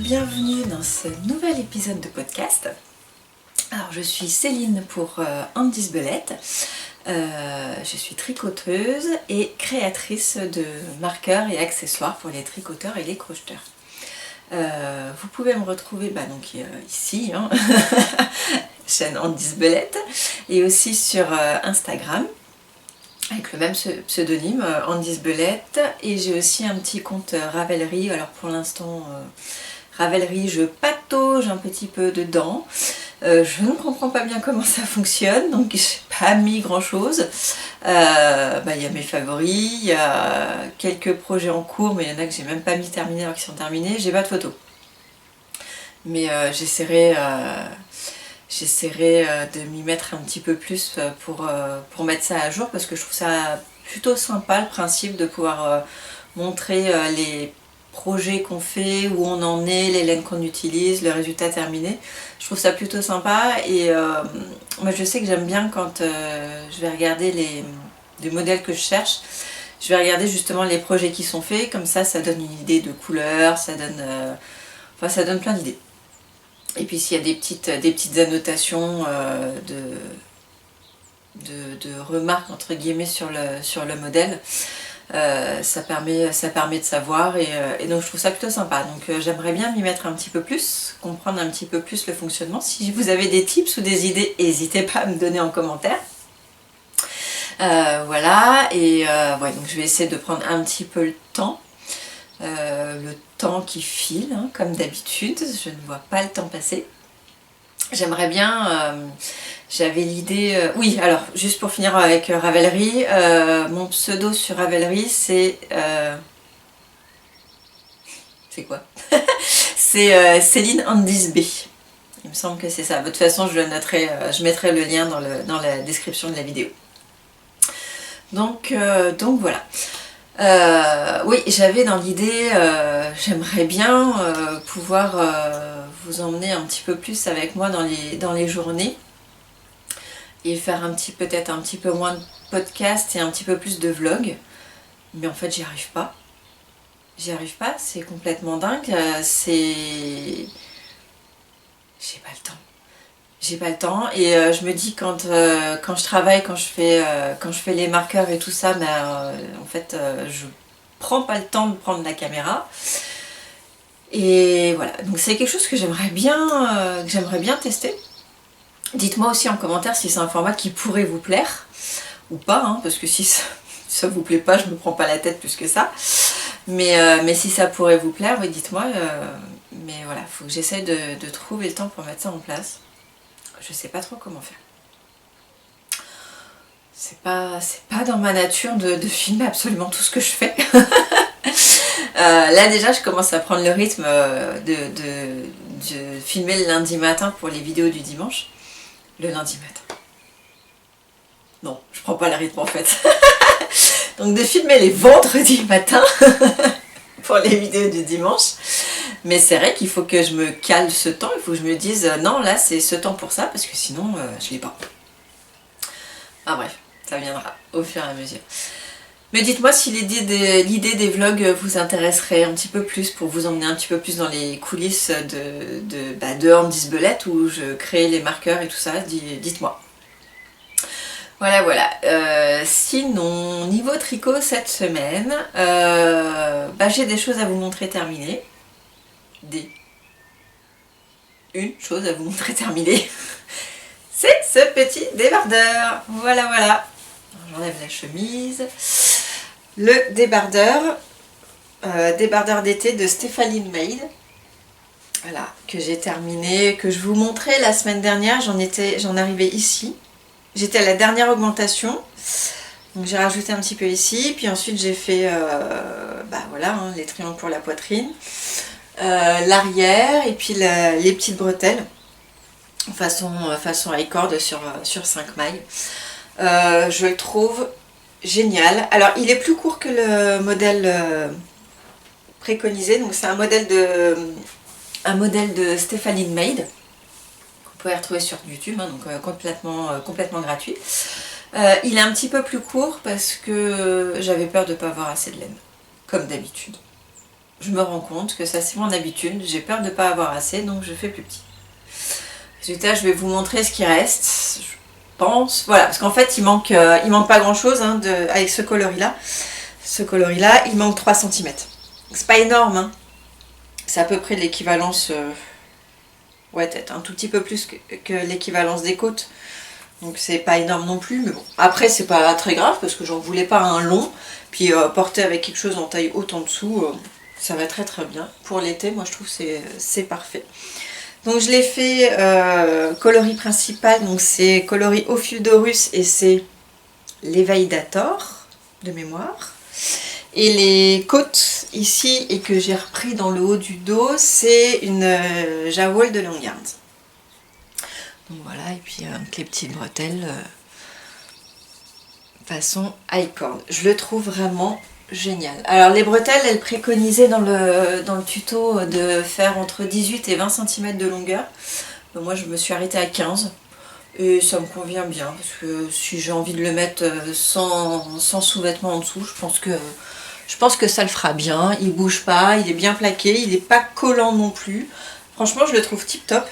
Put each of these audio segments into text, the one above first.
bienvenue dans ce nouvel épisode de podcast. Alors je suis Céline pour Andy's Belette. Je suis tricoteuse et créatrice de marqueurs et accessoires pour les tricoteurs et les crocheteurs. Vous pouvez me retrouver ici, chaîne Andy's Belette, et aussi sur Instagram avec le même pseudonyme, Andy's Belette, et j'ai aussi un petit compte Ravelry. Alors pour l'instant, Ravelry, je patauge un petit peu dedans. Je ne comprends pas bien comment ça fonctionne, donc je n'ai pas mis grand chose. Il y a mes favoris, il y a quelques projets en cours, mais il y en a que j'ai même pas mis terminés alors qu'ils sont terminés. J'ai pas de photos. Mais j'essaierai de m'y mettre un petit peu plus pour mettre ça à jour, parce que je trouve ça plutôt sympa le principe de pouvoir montrer les projets qu'on fait, où on en est, les laines qu'on utilise, le résultat terminé. Je trouve ça plutôt sympa, et moi je sais que j'aime bien quand je vais regarder les modèles que je cherche, je vais regarder justement les projets qui sont faits, comme ça donne une idée de couleur, ça donne plein d'idées. Et puis s'il y a des petites annotations de remarques entre guillemets sur le modèle, ça permet de savoir, et donc je trouve ça plutôt sympa. Donc j'aimerais bien m'y mettre un petit peu plus, comprendre un petit peu plus le fonctionnement. Si vous avez des tips ou des idées, n'hésitez pas à me donner en commentaire. Voilà, donc je vais essayer de prendre un petit peu le temps qui file, comme d'habitude, je ne vois pas le temps passer. J'aimerais bien, j'avais l'idée, oui, alors juste pour finir avec Ravelry, mon pseudo sur Ravelry c'est quoi? C'est Céline Andy's B. Il me semble que c'est ça. De toute façon, je le noterai, je mettrai le lien dans la description de la vidéo. Donc voilà. Oui, j'avais dans l'idée, j'aimerais bien pouvoir vous emmener un petit peu plus avec moi dans les journées, et faire peut-être un petit peu moins de podcasts et un petit peu plus de vlogs, mais en fait j'y arrive pas, c'est complètement dingue, j'ai pas le temps, et je me dis quand je travaille, quand je fais les marqueurs et tout ça, en fait je prends pas le temps de prendre la caméra, et voilà. Donc c'est quelque chose que j'aimerais bien tester. Dites-moi aussi en commentaire si c'est un format qui pourrait vous plaire ou pas, parce que si ça vous plaît pas, je me prends pas la tête plus que ça, mais si ça pourrait vous plaire, oui, dites-moi, mais voilà, faut que j'essaye de trouver le temps pour mettre ça en place. Je sais pas trop comment faire. C'est pas dans ma nature de filmer absolument tout ce que je fais. Là déjà je commence à prendre le rythme de filmer le lundi matin pour les vidéos du dimanche. Le lundi matin. Non, je prends pas le rythme en fait. Donc de filmer les vendredis matins pour les vidéos du dimanche. Mais c'est vrai qu'il faut que je me cale ce temps, il faut que je me dise non, là c'est ce temps pour ça, parce que sinon je l'ai pas. Ah bref, ça viendra au fur et à mesure. Mais dites-moi si l'idée des vlogs vous intéresserait un petit peu plus, pour vous emmener un petit peu plus dans les coulisses de Andy's Belette, où je crée les marqueurs et tout ça, dites-moi. Voilà. Sinon, niveau tricot cette semaine, j'ai des choses à vous montrer terminées. Une chose à vous montrer terminée. C'est ce petit débardeur. Voilà. J'enlève la chemise. Le débardeur d'été de Stephanie Made, voilà, que j'ai terminé, que je vous montrais la semaine dernière. J'en arrivais ici, j'étais à la dernière augmentation, donc j'ai rajouté un petit peu ici, puis ensuite j'ai fait les triangles pour la poitrine, l'arrière, et puis les petites bretelles façon high cord sur 5 mailles. Je le trouve génial. Alors il est plus court que le modèle préconisé, donc c'est un modèle de Stephanie Made. Vous pouvez retrouver sur YouTube, donc complètement gratuit. Il est un petit peu plus court parce que j'avais peur de ne pas avoir assez de laine, comme d'habitude. je me rends compte que ça c'est mon habitude, j'ai peur de ne pas avoir assez, donc je fais plus petit. Résultat, je vais vous montrer ce qui reste, je pense. Voilà, parce qu'en fait il manque pas grand chose hein, avec ce coloris-là. Ce coloris-là, il manque 3 cm. C'est pas énorme, hein. C'est à peu près de l'équivalence, ouais peut-être un tout petit peu plus que l'équivalence des côtes. Donc c'est pas énorme non plus, mais bon. Après c'est pas très grave parce que j'en voulais pas un long. Puis porter avec quelque chose en taille haute en dessous, ça va très très bien. Pour l'été, moi je trouve que c'est parfait. Donc je l'ai fait coloris principal, donc c'est coloris Ophiuchorus et c'est l'Eveidator de mémoire. Et les côtes ici et que j'ai repris dans le haut du dos, c'est une Jawol de Longyearbyen. Donc voilà, et puis avec les petites bretelles façon high cord. Je le trouve vraiment génial. Alors les bretelles, elles préconisaient dans le tuto de faire entre 18 et 20 cm de longueur. Moi je me suis arrêtée à 15 et ça me convient bien parce que si j'ai envie de le mettre sans sous-vêtements en dessous, je pense que ça le fera bien. Il bouge pas, il est bien plaqué, il n'est pas collant non plus. Franchement je le trouve tip top.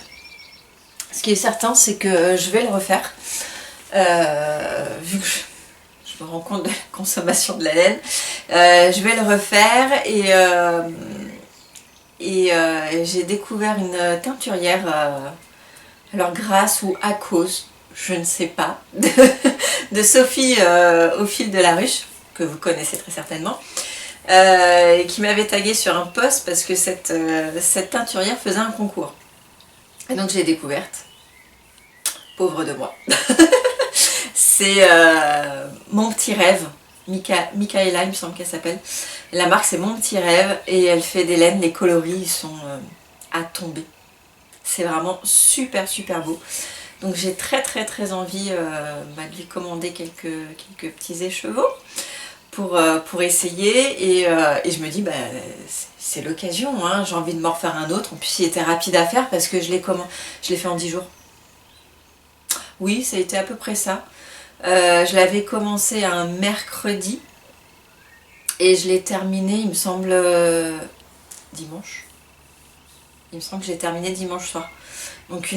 Ce qui est certain c'est que je vais le refaire vu que je me rends compte de la consommation de la laine. Je vais le refaire et j'ai découvert une teinturière, alors grâce ou à cause, je ne sais pas, de Sophie au fil de la ruche, que vous connaissez très certainement, qui m'avait tagué sur un post parce que cette teinturière faisait un concours. Et donc j'ai découverte. Pauvre de moi. C'est Mon Petit Rêve, Michaela il me semble qu'elle s'appelle. La marque c'est Mon Petit Rêve et elle fait des laines, les coloris ils sont à tomber. C'est vraiment super super beau. Donc j'ai très très très envie de lui commander quelques petits écheveaux pour essayer et je me dis bah, c'est l'occasion, hein. J'ai envie de m'en refaire un autre. En plus il était rapide à faire parce que je l'ai fait en 10 jours. Oui, ça a été à peu près ça. Je l'avais commencé un mercredi et je l'ai terminé, il me semble, dimanche. Il me semble que j'ai terminé dimanche soir. Donc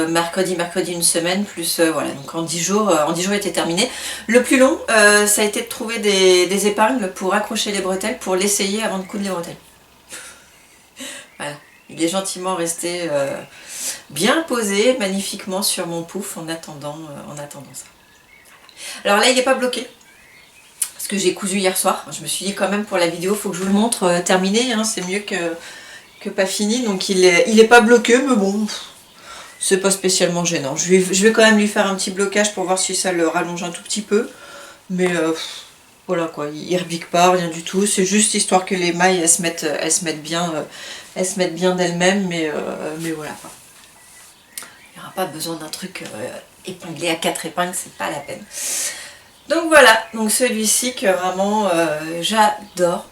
mercredi une semaine, plus voilà, donc en 10 jours il était terminé. Le plus long, ça a été de trouver des épingles pour accrocher les bretelles, pour l'essayer avant de coudre les bretelles. Voilà, il est gentiment resté bien posé, magnifiquement sur mon pouf en attendant ça. Alors là il n'est pas bloqué parce que j'ai cousu hier soir. Je me suis dit quand même pour la vidéo il faut que je vous le montre terminé, hein, c'est mieux que pas fini. Donc il est pas bloqué mais bon c'est pas spécialement gênant. Je vais quand même lui faire un petit blocage pour voir si ça le rallonge un tout petit peu. Mais voilà quoi, il rebique pas, rien du tout. C'est juste histoire que les mailles elles se mettent bien d'elles-mêmes, mais voilà quoi. Il n'y aura pas besoin d'un truc épinglé à 4 épingles, c'est pas la peine. Donc voilà, donc celui-ci que vraiment j'adore.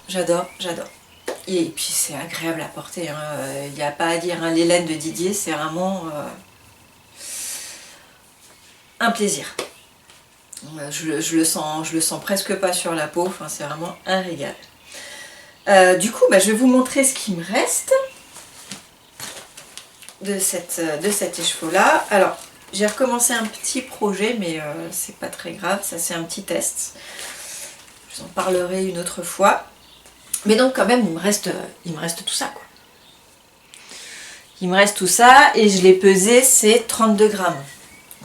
Et puis c'est agréable à porter, hein. Il n'y a pas à dire, hein. Les laines de Didier c'est vraiment un plaisir. Je le sens presque pas sur la peau, enfin, c'est vraiment un régal. Du coup je vais vous montrer ce qui me reste de cet écheveau là. Alors j'ai recommencé un petit projet mais c'est pas très grave, ça c'est un petit test. Je vous en parlerai une autre fois. Mais donc quand même il me reste tout ça quoi. Il me reste tout ça et je l'ai pesé, c'est 32 grammes.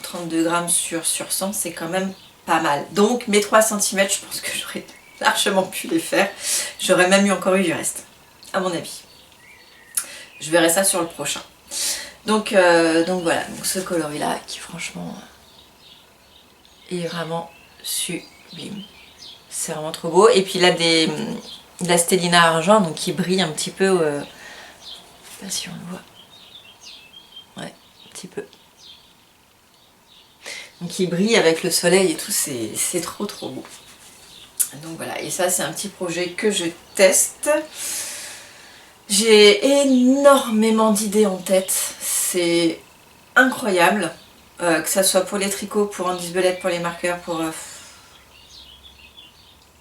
32 grammes sur 100 c'est quand même pas mal. Donc mes 3 cm je pense que j'aurais largement pu les faire. J'aurais même encore eu du reste, à mon avis. Je verrai ça sur le prochain. Donc voilà, donc ce coloris là qui franchement est vraiment sublime. C'est vraiment trop beau. Et puis là de la Stellina argent donc qui brille un petit peu. Je sais pas si on le voit. Ouais, un petit peu. Donc il brille avec le soleil et tout, c'est trop trop beau. Donc voilà, et ça c'est un petit projet que je teste. J'ai énormément d'idées en tête, c'est incroyable, que ça soit pour les tricots, pour Andies Belette, pour les marqueurs, pour...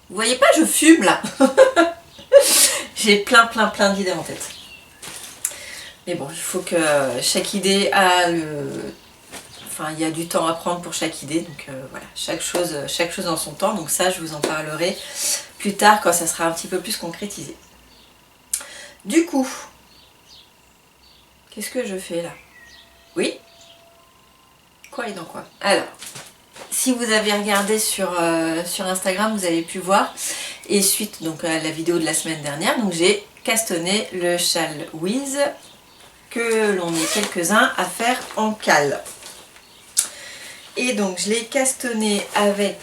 Vous voyez pas, je fume là. J'ai plein d'idées en tête. Mais bon, il faut que chaque idée a le... Enfin, il y a du temps à prendre pour chaque idée, donc voilà, chaque chose en son temps. Donc ça, je vous en parlerai plus tard quand ça sera un petit peu plus concrétisé. Du coup, qu'est-ce que je fais là? Oui? Quoi et dans quoi? Alors, si vous avez regardé sur Instagram, vous avez pu voir, et suite donc à la vidéo de la semaine dernière, donc j'ai castonné le châle Wiz que l'on est quelques-uns à faire en cale. Et donc je l'ai castonné avec,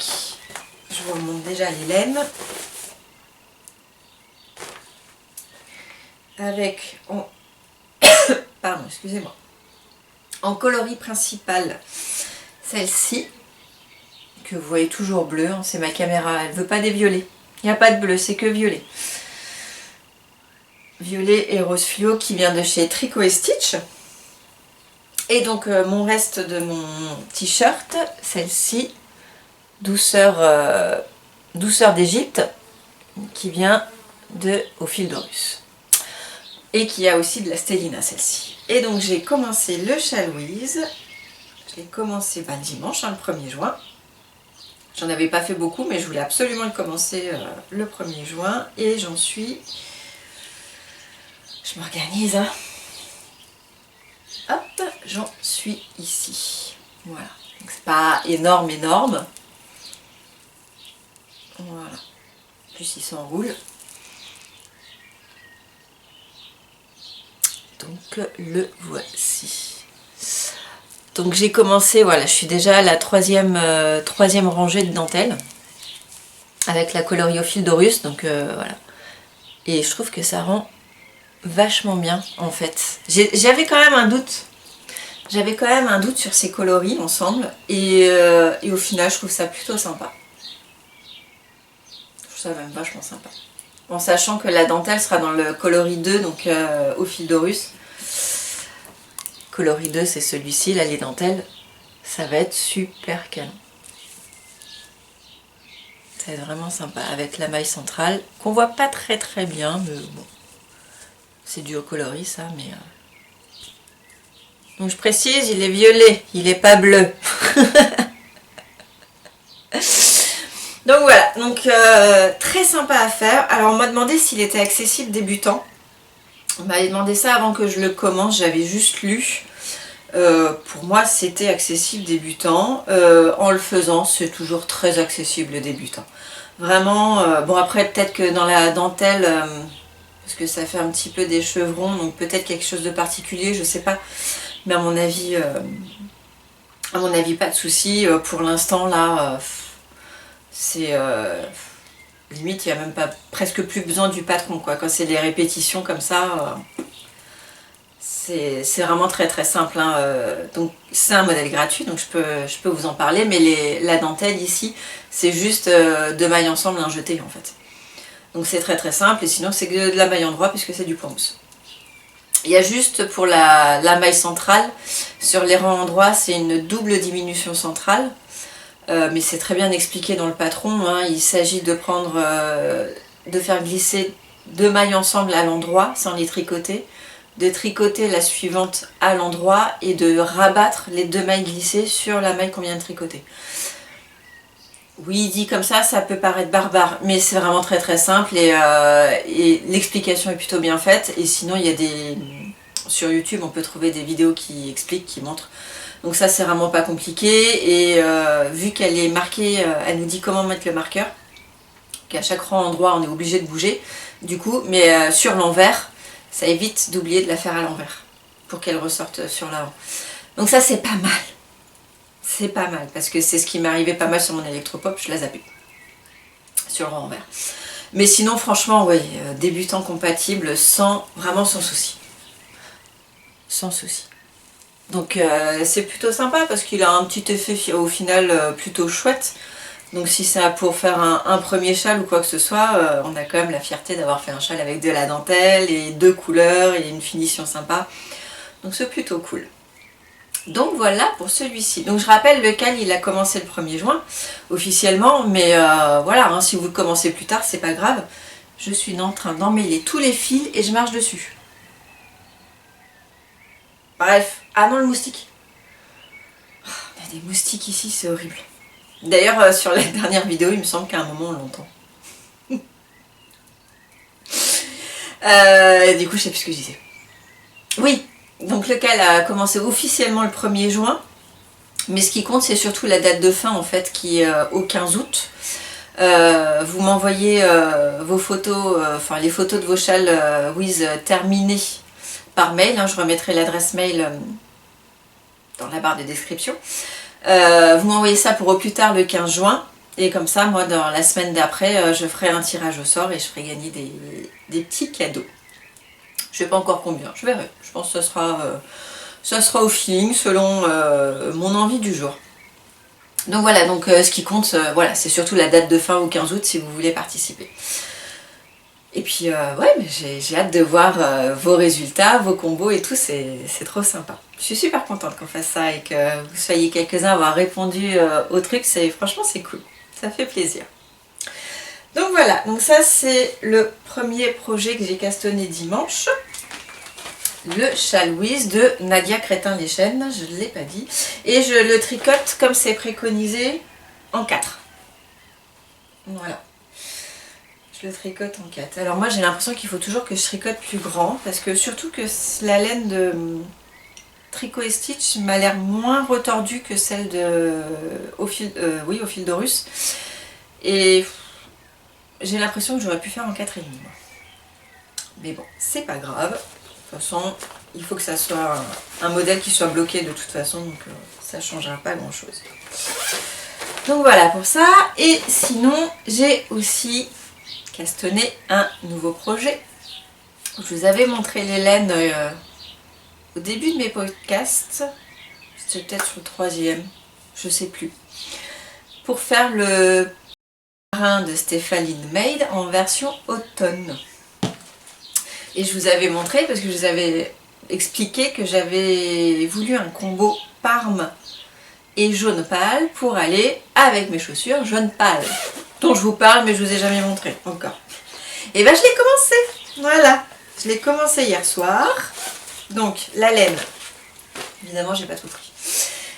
je vous remonte déjà les laines, avec, pardon, excusez-moi, en coloris principal, celle-ci, que vous voyez toujours bleu, hein, c'est ma caméra, elle ne veut pas des violets, il n'y a pas de bleu, c'est que violet. Violet et rose fluo qui vient de chez Tricot & Stitch. Et donc mon reste de mon t-shirt, celle-ci, douceur d'Égypte, qui vient de Au fil d'Horus. Et qui a aussi de la Stellina, celle-ci. Et donc j'ai commencé le châle Wiz. Je l'ai commencé dimanche, le 1er juin. J'en avais pas fait beaucoup, mais je voulais absolument le commencer le 1er juin. Et j'en suis... Je m'organise, hein. Hop, j'en suis ici. Voilà. Donc c'est pas énorme. Voilà. Plus il s'enroule. Donc le voici. Donc j'ai commencé, voilà, je suis déjà à la troisième rangée de dentelle. Avec la coloris Au fil d'Horus, donc voilà. Et je trouve que ça rend vachement bien en fait. J'avais quand même un doute. J'avais quand même un doute sur ces coloris ensemble. Et au final, je trouve ça plutôt sympa. Je trouve ça même vachement sympa. En sachant que la dentelle sera dans le coloris 2, donc Au fil d'Horus. Coloris 2, c'est celui-ci, là, les dentelles. Ça va être super canon. Ça va être vraiment sympa avec la maille centrale, qu'on voit pas très bien, mais bon. C'est du haut coloris, ça, mais... Donc je précise, il est violet, il n'est pas bleu. Donc voilà, donc très sympa à faire. Alors on m'a demandé s'il était accessible débutant. On m'avait demandé ça avant que je le commence, j'avais juste lu. Pour moi c'était accessible débutant. En le faisant, c'est toujours très accessible débutant. Vraiment, bon après peut-être que dans la dentelle, parce que ça fait un petit peu des chevrons, donc peut-être quelque chose de particulier, je sais pas. Mais à mon avis, pas de souci. Pour l'instant là, c'est limite il n'y a même pas presque plus besoin du patron quoi. Quand c'est des répétitions comme ça, c'est vraiment très simple. Hein. Donc c'est un modèle gratuit, donc je peux vous en parler. Mais la dentelle ici, c'est juste deux mailles ensemble, un jeté en fait. Donc c'est très simple. Et sinon c'est de la maille en droit puisque c'est du point mousse. Il y a juste pour la maille centrale, sur les rangs endroits, c'est une double diminution centrale. Mais c'est très bien expliqué dans le patron. Hein. Il s'agit de de faire glisser deux mailles ensemble à l'endroit sans les tricoter, de tricoter la suivante à l'endroit et de rabattre les deux mailles glissées sur la maille qu'on vient de tricoter. Oui, dit comme ça peut paraître barbare, mais c'est vraiment très simple et l'explication est plutôt bien faite. Et sinon, il y a sur YouTube, on peut trouver des vidéos qui expliquent, qui montrent. Donc ça, c'est vraiment pas compliqué. Et vu qu'elle est marquée, elle nous dit comment mettre le marqueur, qu'à chaque rang endroit, on est obligé de bouger, du coup, mais sur l'envers, ça évite d'oublier de la faire à l'envers pour qu'elle ressorte sur l'avant. Donc ça, c'est pas mal. C'est pas mal, parce que c'est ce qui m'arrivait pas mal sur mon électropop, je la zappais sur le rang envers. Mais sinon, franchement, oui, débutant compatible, vraiment sans souci. Sans souci. Donc c'est plutôt sympa, parce qu'il a un petit effet au final plutôt chouette. Donc si c'est pour faire un premier châle ou quoi que ce soit, on a quand même la fierté d'avoir fait un châle avec de la dentelle et deux couleurs et une finition sympa. Donc c'est plutôt cool. Donc voilà pour celui-ci. Donc je rappelle, le cal il a commencé le 1er juin officiellement, mais voilà, hein, si vous le commencez plus tard, c'est pas grave, je suis en train d'emmêler tous les fils et je marche dessus. Bref, ah non, le moustique. Oh, il y a des moustiques ici, c'est horrible. D'ailleurs, sur la dernière vidéo, il me semble qu'à un moment on l'entend. Du coup, je sais plus ce que je disais. Oui, donc le cal a commencé officiellement le 1er juin. Mais ce qui compte, c'est surtout la date de fin, en fait, qui est au 15 août. Vous m'envoyez vos photos, enfin les photos de vos châles with terminées par mail. Hein, je remettrai l'adresse mail dans la barre de description. Vous m'envoyez ça pour au plus tard le 15 juin. Et comme ça, moi, dans la semaine d'après, je ferai un tirage au sort et je ferai gagner des petits cadeaux. Je ne sais pas encore combien, je verrai. Je pense que ça sera au feeling, selon mon envie du jour. Donc voilà, donc ce qui compte, voilà, c'est surtout la date de fin au 15 août si vous voulez participer. Et puis, ouais, mais j'ai hâte de voir vos résultats, vos combos et tout, c'est trop sympa. Je suis super contente qu'on fasse ça et que vous soyez quelques-uns à avoir répondu au truc, franchement c'est cool, ça fait plaisir. Donc voilà, donc ça c'est le premier projet que j'ai castonné dimanche. Le châle Wiz de Nadia Crétin-Leschène, je ne l'ai pas dit. Et je le tricote comme c'est préconisé en 4. Voilà. Je le tricote en 4. Alors moi j'ai l'impression qu'il faut toujours que je tricote plus grand, parce que surtout que la laine de Tricot et Stitch m'a l'air moins retordue que celle de au fil d'Horus. Et j'ai l'impression que j'aurais pu faire en 4,5. Mais bon, c'est pas grave. De toute façon, il faut que ça soit un modèle qui soit bloqué de toute façon, donc ça ne changera pas grand chose. Donc voilà pour ça. Et sinon, j'ai aussi castonné un nouveau projet. Je vous avais montré les laines au début de mes podcasts. C'était peut-être sur le 3e, je sais plus. Pour faire le marin de Stéphaline Maid en version automne. Et je vous avais montré, parce que je vous avais expliqué que j'avais voulu un combo parme et jaune pâle pour aller avec mes chaussures jaune pâle, dont je vous parle mais je vous ai jamais montré encore. Et ben je l'ai commencé, voilà, je l'ai commencé hier soir. Donc la laine, évidemment j'ai pas tout pris,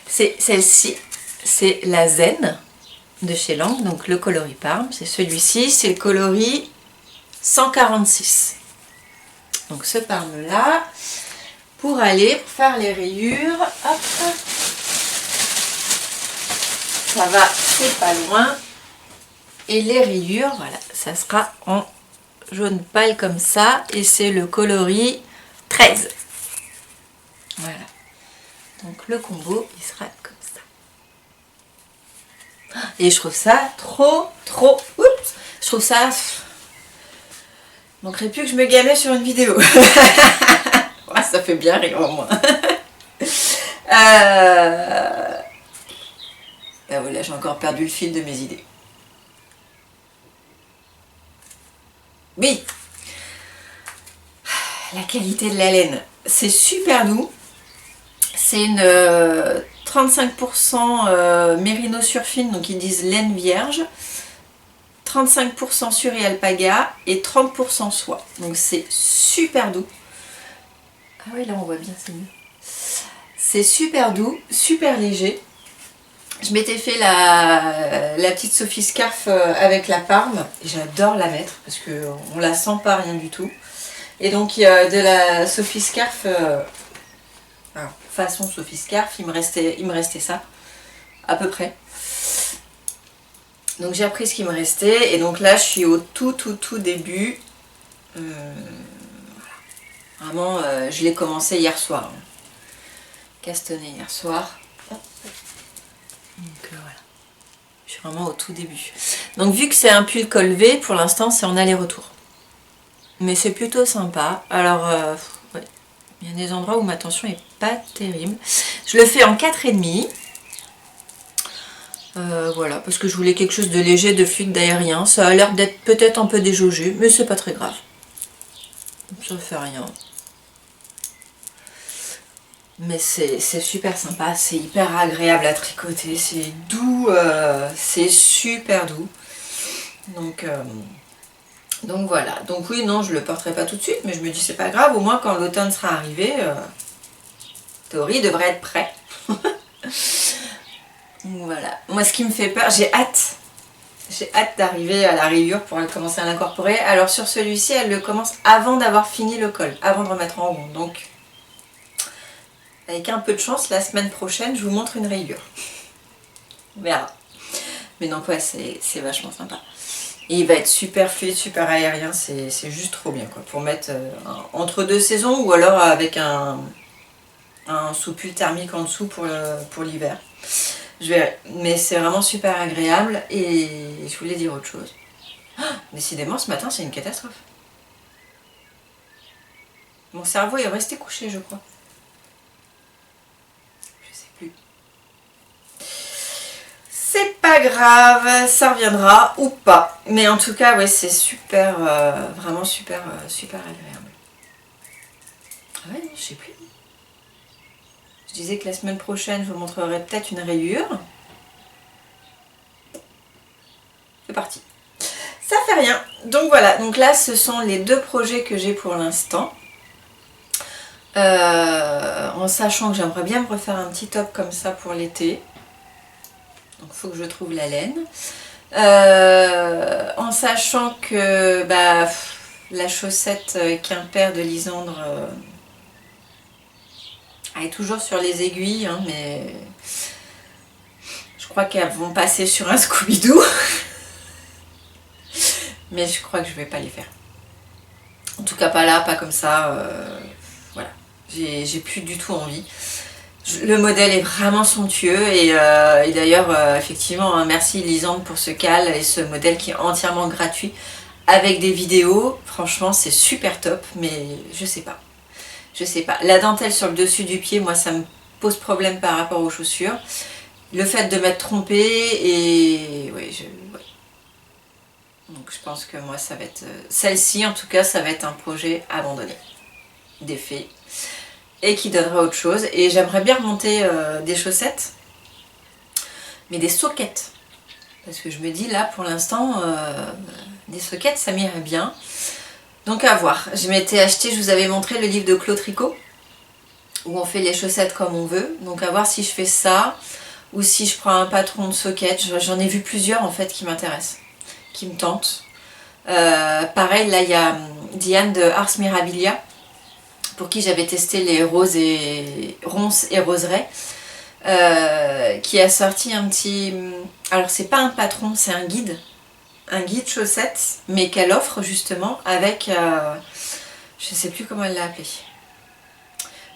c'est celle-ci, c'est la Zen de chez Lang, donc le coloris parme, c'est celui-ci, c'est le coloris 146. Donc ce parme là, pour faire les rayures, hop, ça va, c'est pas loin. Et les rayures, voilà, ça sera en jaune pâle comme ça, et c'est le coloris 13. Voilà. Donc le combo, il sera comme ça. Et je trouve ça trop, oups, je trouve ça... Manquerait plus que je me gamais sur une vidéo. Ouais, ça fait bien rire au moins. Ben voilà, j'ai encore perdu le fil de mes idées. Oui, la qualité de la laine, c'est super doux. C'est une 35% mérino surfine, donc ils disent laine vierge. 35% sur et alpaga et 30% soie. Donc c'est super doux. Ah oui, là on voit bien, c'est mieux. C'est super doux, super léger. Je m'étais fait la petite Sophie Scarf avec la parme. Et j'adore la mettre parce qu'on la sent pas rien du tout. Et donc de la Sophie Scarf, alors, façon Sophie Scarf, il me restait ça, à peu près. Donc j'ai appris ce qui me restait et donc là je suis au tout début. Vraiment je l'ai commencé hier soir. Castonné hier soir. Donc voilà. Je suis vraiment au tout début. Donc vu que c'est un pull col V, pour l'instant c'est en aller-retour. Mais c'est plutôt sympa. Alors ouais, il y a des endroits où ma tension est pas terrible. Je le fais en 4,5. Voilà, parce que je voulais quelque chose de léger, de fluide, d'aérien. Ça a l'air d'être peut-être un peu déjaugé, mais c'est pas très grave. Ça fait rien. Mais c'est super sympa, c'est hyper agréable à tricoter, c'est doux, c'est super doux. Donc Donc voilà, donc oui, non, je le porterai pas tout de suite, mais je me dis c'est pas grave, au moins quand l'automne sera arrivé, théorie devrait être prêt. Donc voilà, moi ce qui me fait peur, j'ai hâte d'arriver à la rayure pour commencer à l'incorporer. Alors sur celui-ci, elle le commence avant d'avoir fini le col, avant de remettre en rond, donc avec un peu de chance, la semaine prochaine, je vous montre une rayure. On verra. Mais donc ouais, c'est vachement sympa. Et il va être super fluide, super aérien, c'est juste trop bien quoi, pour mettre entre deux saisons ou alors avec un sous-pull thermique en dessous pour l'hiver. Je verrai. Mais c'est vraiment super agréable et je voulais dire autre chose. Oh, décidément, ce matin, c'est une catastrophe. Mon cerveau est resté couché, je crois. Je sais plus. C'est pas grave, ça reviendra ou pas. Mais en tout cas, ouais, c'est super, vraiment super, super agréable. Ah ouais, non, je sais plus. Je disais que la semaine prochaine, je vous montrerai peut-être une rayure. C'est parti. Ça fait rien. Donc voilà, donc là, ce sont les deux projets que j'ai pour l'instant. En sachant que j'aimerais bien me refaire un petit top comme ça pour l'été. Donc il faut que je trouve la laine. En sachant que bah, la chaussette Quimper de Lisandre elle est toujours sur les aiguilles, hein, mais je crois qu'elles vont passer sur un Scooby-Doo. Mais je crois que je vais pas les faire. En tout cas pas là, pas comme ça. Voilà, j'ai plus du tout envie. Le modèle est vraiment somptueux et d'ailleurs effectivement hein, merci Lisande pour ce cal et ce modèle qui est entièrement gratuit avec des vidéos. Franchement c'est super top, mais je sais pas. Je sais pas. La dentelle sur le dessus du pied, moi ça me pose problème par rapport aux chaussures. Le fait de m'être trompée et oui, ouais. Donc je pense que moi ça va être... Celle-ci en tout cas ça va être un projet abandonné. Défait. Et qui donnera autre chose. Et j'aimerais bien remonter des chaussettes. Mais des soquettes. Parce que je me dis là pour l'instant des soquettes ça m'irait bien. Donc à voir. Je m'étais acheté, je vous avais montré le livre de Claude Tricot. Où on fait les chaussettes comme on veut. Donc à voir si je fais ça. Ou si je prends un patron de soquettes. J'en ai vu plusieurs en fait qui m'intéressent. Qui me tentent. Pareil là il y a Diane de Ars Mirabilia. Pour qui j'avais testé les ronces et roseraies. Qui a sorti un petit... Alors c'est pas un patron, c'est un guide chaussettes, mais qu'elle offre justement avec... je sais plus comment elle l'a appelé.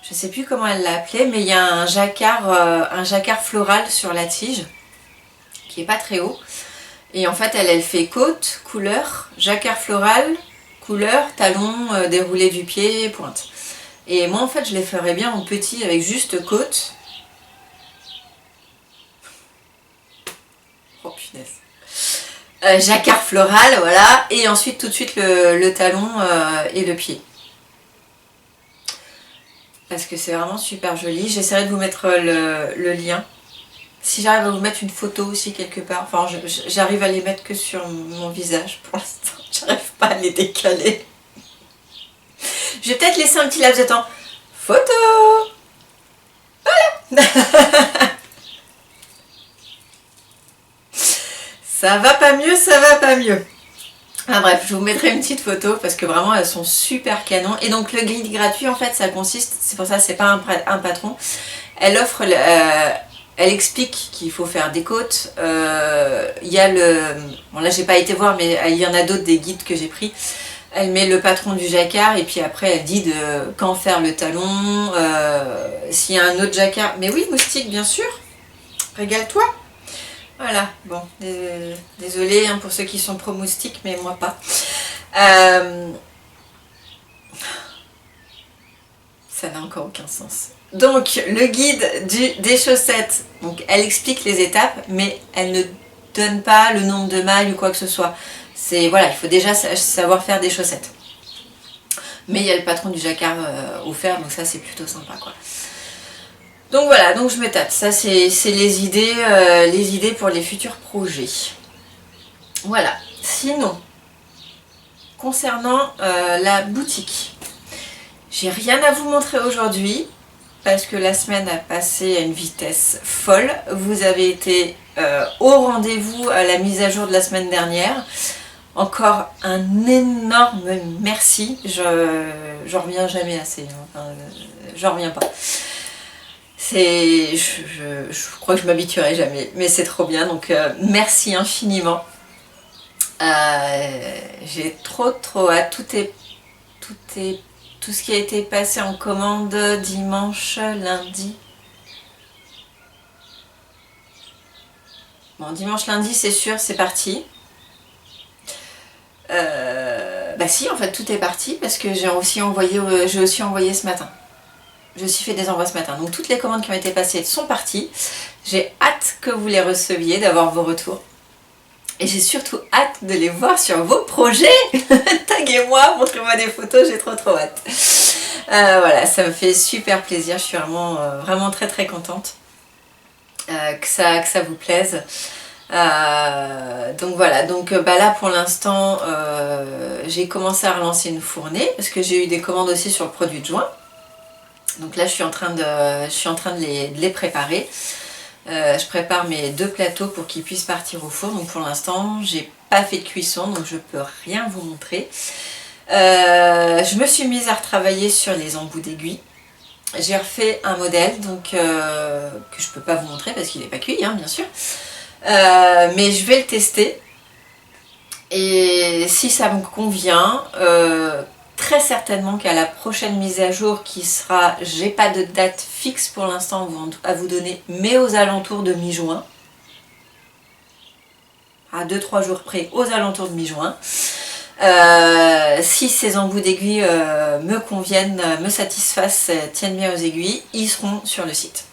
Je sais plus comment elle l'a appelé, mais il y a un jacquard floral sur la tige, qui est pas très haut. Et en fait elle fait côte, couleur, jacquard floral, couleur, talon, déroulé du pied, pointe. Et moi en fait je les ferais bien en petit avec juste côte. Oh punaise. Jacquard floral, voilà. Et ensuite tout de suite le talon et le pied. Parce que c'est vraiment super joli. J'essaierai de vous mettre le lien. Si j'arrive à vous mettre une photo aussi quelque part. Enfin j'arrive à les mettre que sur mon visage pour l'instant. J'arrive pas à les décaler. Je vais peut-être laisser un petit laps de temps. Photo! Voilà! Ça va pas mieux, ça va pas mieux. Ah bref, je vous mettrai une petite photo parce que vraiment elles sont super canon. Et donc le guide gratuit en fait ça consiste, c'est pour ça c'est pas un patron. Elle offre, elle explique qu'il faut faire des côtes. Il y a le... Bon là j'ai pas été voir mais il y en a d'autres des guides que j'ai pris. Elle met le patron du jacquard et puis après elle dit de quand faire le talon, s'il y a un autre jacquard. Mais oui, moustique bien sûr, régale-toi. Voilà, bon, désolée hein, pour ceux qui sont pro moustique, mais moi pas. Ça n'a encore aucun sens. Donc le guide des chaussettes, donc elle explique les étapes, mais elle ne donne pas le nombre de mailles ou quoi que ce soit. C'est voilà, il faut déjà savoir faire des chaussettes. Mais il y a le patron du jacquard offert, donc ça c'est plutôt sympa quoi. Donc voilà, donc je me tâte. Ça c'est les idées pour les futurs projets. Voilà. Sinon, concernant la boutique, j'ai rien à vous montrer aujourd'hui parce que la semaine a passé à une vitesse folle. Vous avez été au rendez-vous à la mise à jour de la semaine dernière. Encore un énorme merci. J'en reviens jamais assez. Enfin, j'en reviens pas. Je crois que je m'habituerai jamais, mais c'est trop bien. Donc merci infiniment. J'ai trop hâte. Tout ce qui a été passé en commande dimanche, lundi. Bon, dimanche, lundi, c'est sûr, c'est parti. Bah si, en fait, tout est parti parce que j'ai aussi envoyé ce matin. J'ai aussi fait des envois ce matin. Donc toutes les commandes qui ont été passées sont parties. J'ai hâte que vous les receviez, d'avoir vos retours. Et j'ai surtout hâte de les voir sur vos projets. Taguez-moi, montrez-moi des photos, j'ai trop hâte. Voilà, ça me fait super plaisir. Je suis vraiment très contente que ça vous plaise. Donc voilà, là pour l'instant j'ai commencé à relancer une fournée parce que j'ai eu des commandes aussi sur le produit de juin. Donc là je suis en train de les préparer. Je prépare mes 2 plateaux pour qu'ils puissent partir au four. Donc pour l'instant j'ai pas fait de cuisson, donc je peux rien vous montrer. Je me suis mise à retravailler sur les embouts d'aiguilles. J'ai refait un modèle donc que je peux pas vous montrer parce qu'il n'est pas cuit, hein, bien sûr. Mais je vais le tester et si ça me convient, très certainement qu'à la prochaine mise à jour qui sera, j'ai pas de date fixe pour l'instant à vous donner, mais aux alentours de mi-juin, à 2-3 jours près, aux alentours de mi-juin, si ces embouts d'aiguilles me conviennent, me satisfassent, tiennent bien aux aiguilles, ils seront sur le site.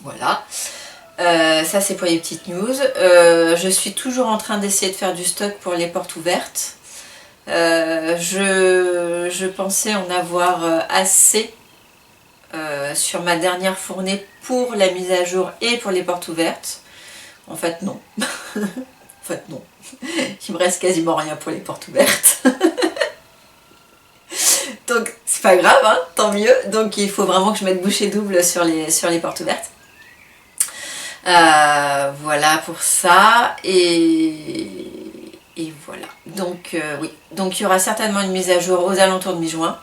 Voilà. Ça c'est pour les petites news. Je suis toujours en train d'essayer de faire du stock pour les portes ouvertes. Je pensais en avoir assez sur ma dernière fournée pour la mise à jour et pour les portes ouvertes. En fait non. En fait non. Il me reste quasiment rien pour les portes ouvertes. Donc c'est pas grave, hein, tant mieux. Donc il faut vraiment que je mette bouchée double sur les portes ouvertes. Voilà pour ça et voilà. Donc oui, donc il y aura certainement une mise à jour aux alentours de mi-juin.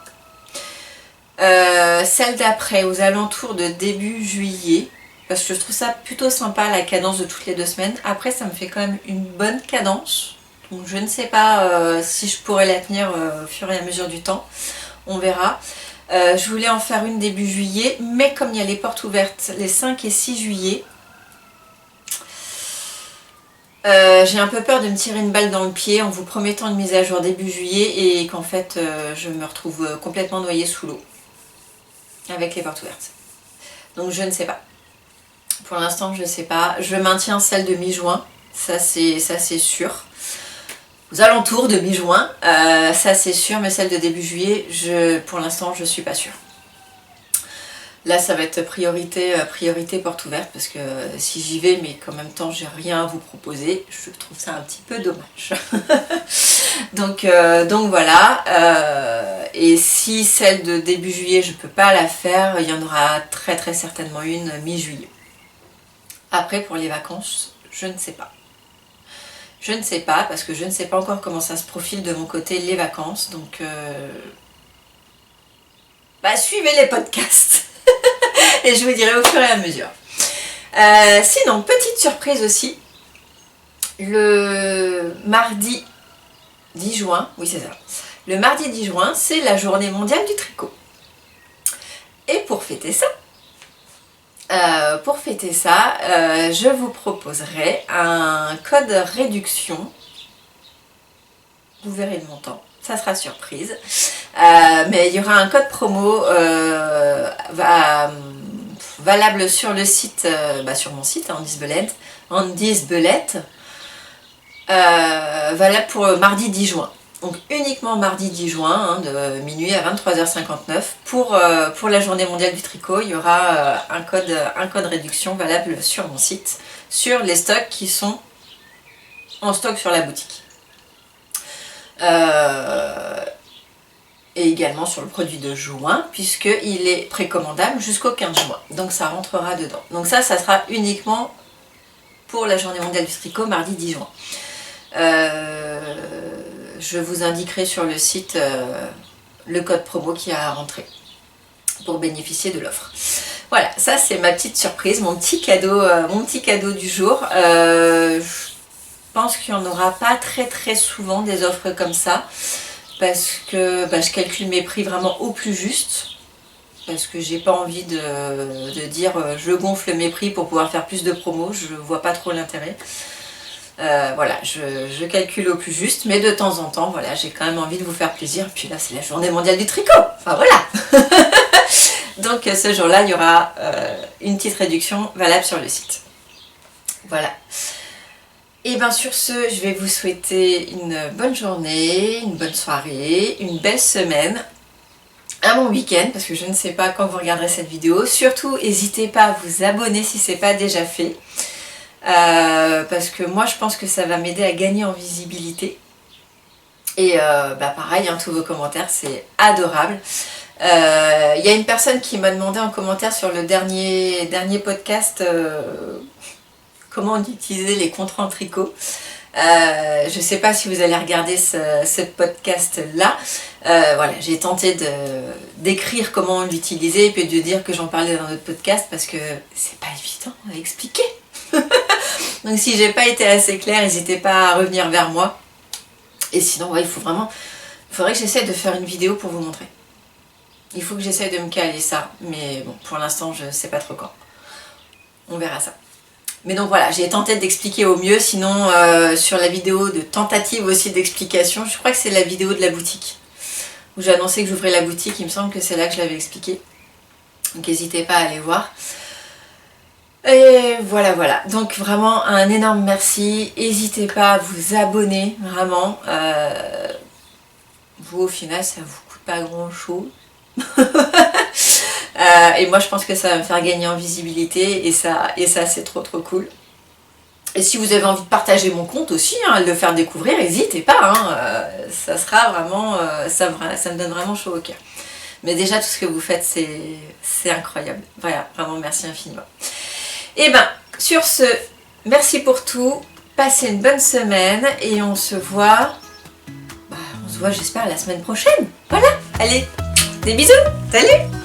Celle d'après aux alentours de début juillet, parce que je trouve ça plutôt sympa la cadence de toutes les 2 semaines. Après ça me fait quand même une bonne cadence, donc je ne sais pas si je pourrais la tenir au fur et à mesure du temps, on verra. Je voulais en faire une début juillet, mais comme il y a les portes ouvertes les 5 et 6 juillet, j'ai un peu peur de me tirer une balle dans le pied en vous promettant une mise à jour début juillet et qu'en fait je me retrouve complètement noyée sous l'eau avec les portes ouvertes. Donc je ne sais pas. Pour l'instant je ne sais pas. Je maintiens celle de mi-juin, ça c'est sûr. Aux alentours de mi-juin, ça c'est sûr, mais celle de début juillet, pour l'instant je ne suis pas sûre. Là ça va être priorité porte ouverte parce que si j'y vais mais qu'en même temps j'ai rien à vous proposer, je trouve ça un petit peu dommage. donc voilà, et si celle de début juillet je peux pas la faire, il y en aura très certainement une mi-juillet. Après pour les vacances, je ne sais pas. Je ne sais pas parce que je ne sais pas encore comment ça se profile de mon côté les vacances, donc suivez les podcasts. Et je vous dirai au fur et à mesure. Sinon, petite surprise aussi, le mardi 10 juin, oui c'est ça, le mardi 10 juin, c'est la journée mondiale du tricot. Et pour fêter ça, je vous proposerai un code réduction, vous verrez le montant. Ça sera surprise, mais il y aura un code promo valable sur le site, sur mon site, Andy's Belette, valable pour mardi 10 juin. Donc uniquement mardi 10 juin, de minuit à 23h59, pour la journée mondiale du tricot, il y aura un code réduction valable sur mon site, sur les stocks qui sont en stock sur la boutique. Et également sur le produit de juin, puisqu'il est précommandable jusqu'au 15 juin. Donc ça rentrera dedans. Donc ça sera uniquement pour la journée mondiale du tricot, mardi 10 juin. Je vous indiquerai sur le site le code promo qui a à rentrer pour bénéficier de l'offre. Voilà, ça c'est ma petite surprise, mon petit cadeau du jour. Je pense qu'il n'y en aura pas très souvent des offres comme ça, parce que je calcule mes prix vraiment au plus juste, parce que j'ai pas envie de dire je gonfle mes prix pour pouvoir faire plus de promos, je vois pas trop l'intérêt. Voilà, je calcule au plus juste, mais de temps en temps, voilà, j'ai quand même envie de vous faire plaisir. Puis là, c'est la journée mondiale du tricot, enfin voilà. Donc ce jour-là, il y aura une petite réduction valable sur le site. Voilà. Et bien sur ce, je vais vous souhaiter une bonne journée, une bonne soirée, une belle semaine, un bon week-end, parce que je ne sais pas quand vous regarderez cette vidéo. Surtout, n'hésitez pas à vous abonner si ce n'est pas déjà fait. Parce que moi je pense que ça va m'aider à gagner en visibilité. Et pareil, tous vos commentaires, c'est adorable. Il y a une personne qui m'a demandé en commentaire sur le dernier podcast comment on utilisait les contrats en tricot. Je ne sais pas si vous allez regarder ce podcast là. Voilà, j'ai tenté d'écrire comment on l'utilisait et puis de dire que j'en parlais dans notre podcast, parce que c'est pas évident à expliquer. Donc si j'ai pas été assez claire, n'hésitez pas à revenir vers moi. Et sinon, ouais, il faudrait que j'essaie de faire une vidéo pour vous montrer. Il faut que j'essaie de me caler ça, mais bon, pour l'instant, je sais pas trop quand. On verra ça. Mais donc voilà, j'ai tenté d'expliquer au mieux, sinon sur la vidéo de tentative aussi d'explication, je crois que c'est la vidéo de la boutique, où j'ai annoncé que j'ouvrais la boutique, il me semble que c'est là que je l'avais expliqué. Donc n'hésitez pas à aller voir. Et voilà, donc vraiment un énorme merci, n'hésitez pas à vous abonner, vraiment. Vous au final ça vous coûte pas grand chose. Et moi je pense que ça va me faire gagner en visibilité, et ça c'est trop cool. Et si vous avez envie de partager mon compte aussi, de le faire découvrir, n'hésitez pas, ça sera vraiment, ça me donne vraiment chaud au cœur. Mais déjà tout ce que vous faites c'est incroyable, voilà, vraiment merci infiniment. Et sur ce, merci pour tout, passez une bonne semaine et on se voit j'espère la semaine prochaine. Voilà, allez, des bisous, salut!